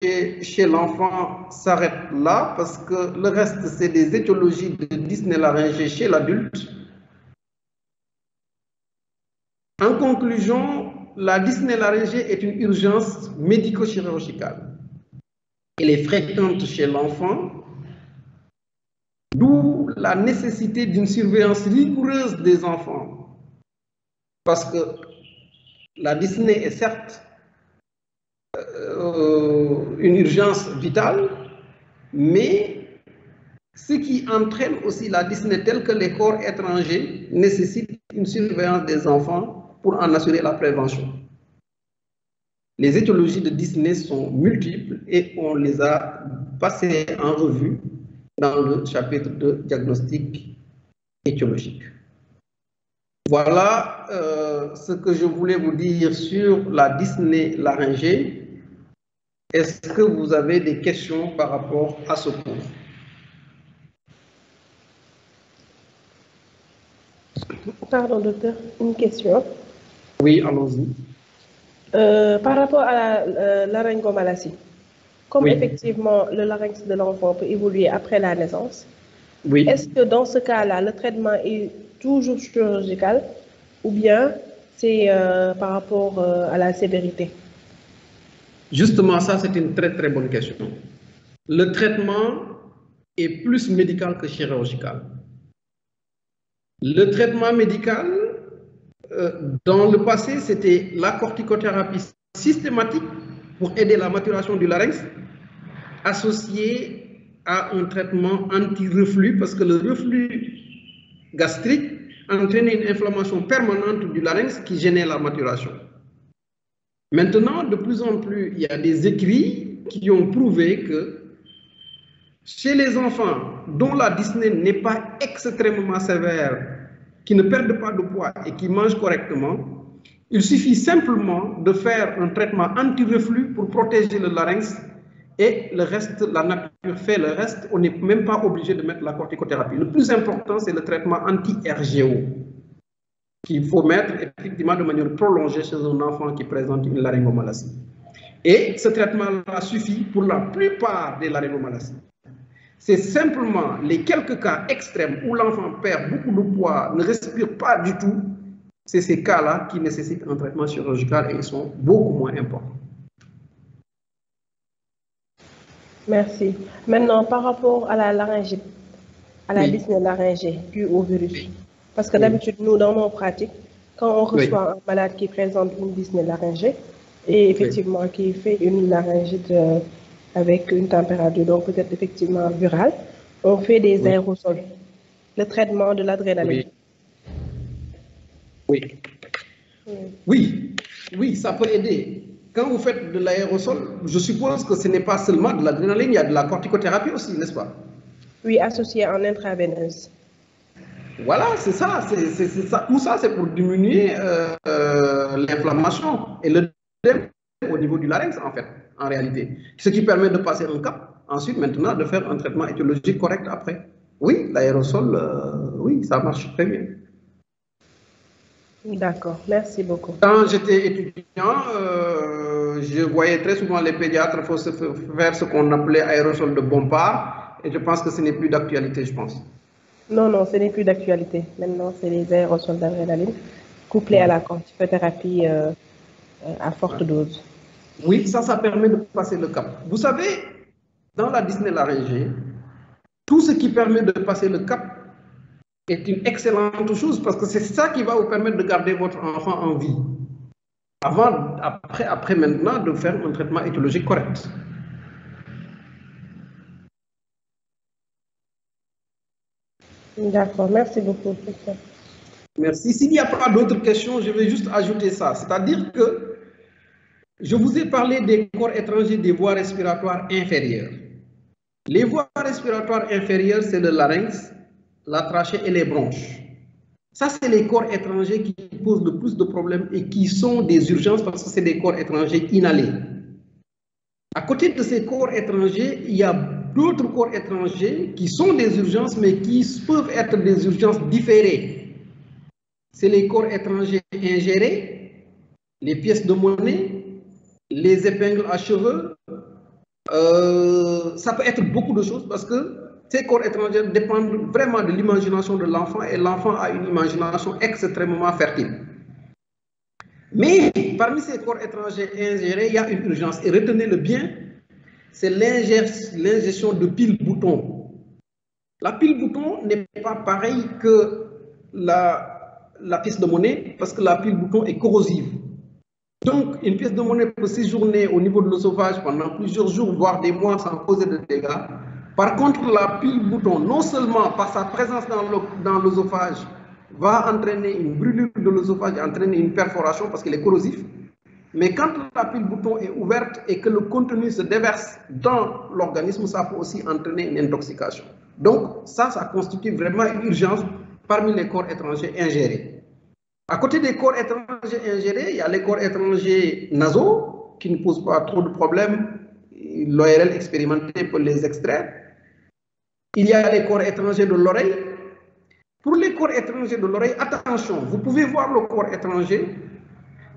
chez l'enfant s'arrête là, parce que le reste, c'est des étiologies de dyspnée laryngée chez l'adulte. En conclusion, la dyspnée laryngée est une urgence médico-chirurgicale. Elle est fréquente chez l'enfant, d'où la nécessité d'une surveillance rigoureuse des enfants. Parce que la dyspnée est certes une urgence vitale, mais ce qui entraîne aussi la dyspnée telle que les corps étrangers nécessite une surveillance des enfants pour en assurer la prévention. Les étiologies de dyspnée sont multiples et on les a passées en revue dans le chapitre de diagnostic étiologique. Voilà ce que je voulais vous dire sur la dyspnée laryngée. Est-ce que vous avez des questions par rapport à ce cours? Pardon, docteur, une question. Oui, allons-y. Par rapport à la laryngomalacie, comme oui. Effectivement le larynx de l'enfant peut évoluer après la naissance, oui. Est-ce que dans ce cas-là, le traitement est toujours chirurgical ou bien c'est par rapport à la sévérité? Justement, ça c'est une très très bonne question. Le traitement est plus médical que chirurgical. Le traitement médical, dans le passé, c'était la corticothérapie systématique pour aider la maturation du larynx, associée à un traitement anti-reflux, parce que le reflux gastrique entraînait une inflammation permanente du larynx qui gênait la maturation. Maintenant, de plus en plus, il y a des écrits qui ont prouvé que chez les enfants dont la dyspnée n'est pas extrêmement sévère, qui ne perdent pas de poids et qui mangent correctement, il suffit simplement de faire un traitement anti-reflux pour protéger le larynx et le reste, la nature fait le reste, on n'est même pas obligé de mettre la corticothérapie. Le plus important, c'est le traitement anti-RGO qu'il faut mettre effectivement de manière prolongée chez un enfant qui présente une laryngomalacie. Et ce traitement-là suffit pour la plupart des laryngomalacies. C'est simplement les quelques cas extrêmes où l'enfant perd beaucoup de poids, ne respire pas du tout. C'est ces cas-là qui nécessitent un traitement chirurgical et ils sont beaucoup moins importants. Merci. Maintenant, par rapport à la laryngite, à la dyspnée laryngée due au virus, parce que d'habitude, nous, dans nos pratiques, quand on reçoit un malade qui présente une dyspnée laryngée et effectivement qui fait une laryngite avec une température, donc peut-être effectivement virale, on fait des aérosols, le traitement de l'adrénaline. Oui, ça peut aider. Quand vous faites de l'aérosol, je suppose que ce n'est pas seulement de l'adrénaline, il y a de la corticothérapie aussi, n'est-ce pas? Oui, associée en intraveineuse. Voilà, c'est ça, ça. Tout ça, c'est pour diminuer l'inflammation et le au niveau du larynx, en fait, en réalité. Ce qui permet de passer un cap, ensuite, maintenant, de faire un traitement étiologique correct après. Oui, l'aérosol, oui, ça marche très bien. D'accord, merci beaucoup. Quand j'étais étudiant, je voyais très souvent les pédiatres faire ce qu'on appelait aérosol de Bompard, et je pense que ce n'est plus d'actualité, je pense. Non, ce n'est plus d'actualité. Maintenant, c'est les aérosols d'adrénaline couplés à la corticothérapie à forte dose. Oui, ça permet de passer le cap. Vous savez, dans la dyspnée laryngée, tout ce qui permet de passer le cap est une excellente chose parce que c'est ça qui va vous permettre de garder votre enfant en vie. Après maintenant, de faire un traitement étiologique correct. D'accord, merci beaucoup. Merci. S'il n'y a pas d'autres questions, je vais juste ajouter ça. C'est-à-dire que je vous ai parlé des corps étrangers des voies respiratoires inférieures. Les voies respiratoires inférieures, c'est le larynx, la trachée et les bronches. Ça, c'est les corps étrangers qui posent le plus de problèmes et qui sont des urgences parce que c'est des corps étrangers inhalés. À côté de ces corps étrangers, il y a d'autres corps étrangers qui sont des urgences, mais qui peuvent être des urgences différées. C'est les corps étrangers ingérés, les pièces de monnaie, les épingles à cheveux, Ça peut être beaucoup de choses parce que ces corps étrangers dépendent vraiment de l'imagination de l'enfant et l'enfant a une imagination extrêmement fertile. Mais parmi ces corps étrangers ingérés, il y a une urgence. Et retenez-le bien, c'est l'ingestion de pile-bouton. La pile-bouton n'est pas pareille que la pièce de monnaie parce que la pile-bouton est corrosive. Donc, une pièce de monnaie peut séjourner au niveau de l'œsophage pendant plusieurs jours, voire des mois sans causer de dégâts. Par contre, la pile-bouton, non seulement par sa présence dans l'œsophage, va entraîner une brûlure de l'œsophage, entraîner une perforation parce qu'il est corrosif, mais quand la pile-bouton est ouverte et que le contenu se déverse dans l'organisme, ça peut aussi entraîner une intoxication. Donc, ça constitue vraiment une urgence parmi les corps étrangers ingérés. À côté des corps étrangers ingérés, il y a les corps étrangers nasaux qui ne posent pas trop de problèmes. L'ORL expérimenté peut les extraire. Il y a les corps étrangers de l'oreille. Pour les corps étrangers de l'oreille, attention, vous pouvez voir le corps étranger,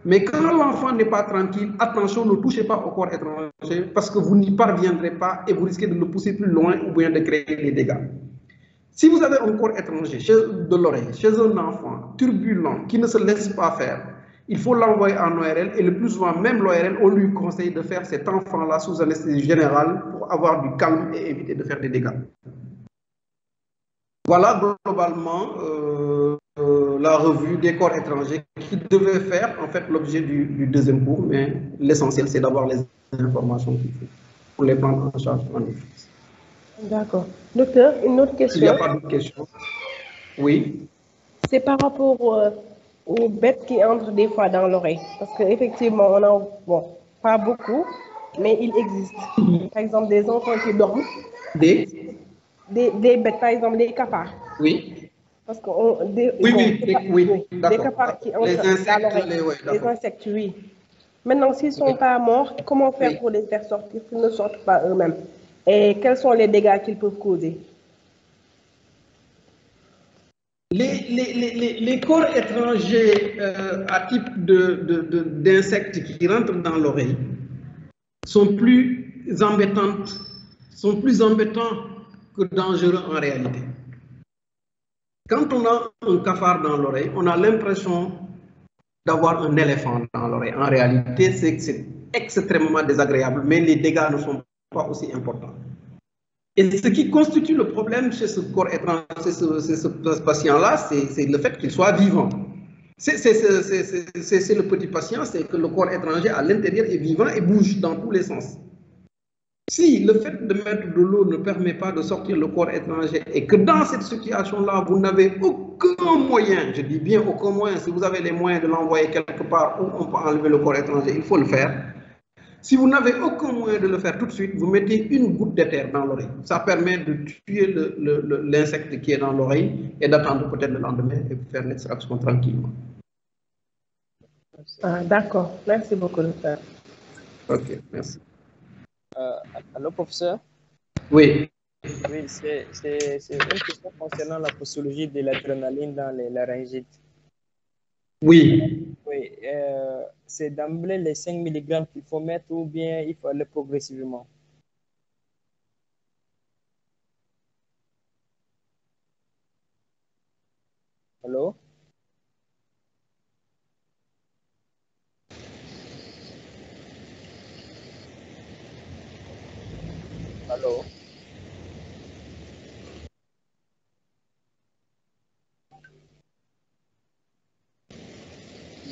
mais quand l'enfant n'est pas tranquille, attention, ne touchez pas au corps étranger parce que vous n'y parviendrez pas et vous risquez de le pousser plus loin ou bien de créer des dégâts. Si vous avez un corps étranger de l'oreille, chez un enfant turbulent qui ne se laisse pas faire, il faut l'envoyer en ORL et le plus souvent, même l'ORL, on lui conseille de faire cet enfant-là sous anesthésie générale pour avoir du calme et éviter de faire des dégâts. Voilà globalement la revue des corps étrangers qui devait faire en fait l'objet du deuxième cours, mais l'essentiel c'est d'avoir les informations qu'il faut pour les prendre en charge en urgence. D'accord. Docteur, une autre question. Il n'y a pas d'autres questions. Oui. C'est par rapport aux bêtes qui entrent des fois dans l'oreille. Parce qu'effectivement, on a, bon, pas beaucoup, mais il existe. Par exemple, des enfants qui dorment. Des bêtes, par exemple, des cafards. Oui. Parce que des cafards qui entrent dans l'oreille. Les insectes, oui. Maintenant, s'ils ne sont pas morts, comment faire pour les faire sortir s'ils ne sortent pas eux-mêmes? Et quels sont les dégâts qu'ils peuvent causer? Les corps étrangers à type d'insectes qui rentrent dans l'oreille sont plus embêtants que dangereux en réalité. Quand on a un cafard dans l'oreille, on a l'impression d'avoir un éléphant dans l'oreille. En réalité, c'est extrêmement désagréable, mais les dégâts ne sont pas aussi important. Et ce qui constitue le problème chez ce corps étranger, ce patient-là, c'est le fait qu'il soit vivant. C'est le petit patient, c'est que le corps étranger à l'intérieur est vivant et bouge dans tous les sens. Si le fait de mettre de l'eau ne permet pas de sortir le corps étranger et que dans cette situation-là, vous n'avez aucun moyen, je dis bien aucun moyen, si vous avez les moyens de l'envoyer quelque part où on peut enlever le corps étranger, il faut le faire. Si vous n'avez aucun moyen de le faire tout de suite, vous mettez une goutte d'éther dans l'oreille. Ça permet de tuer l'insecte qui est dans l'oreille et d'attendre peut-être le lendemain et de faire l'extraction tranquillement. Ah, d'accord. Merci beaucoup, docteur. Ok, merci. Allô, professeur? Oui. Oui, c'est une question concernant la posologie de l'adrénaline dans les laryngites. Oui. Oui, c'est d'emblée les 5 mg qu'il faut mettre ou bien il faut aller progressivement? Allô? Allô?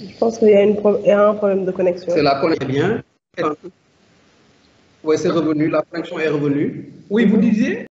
Je pense qu'il y a un problème de connexion. C'est la connexion bien. Oui, c'est revenu, la connexion est revenue. Oui, vous disiez?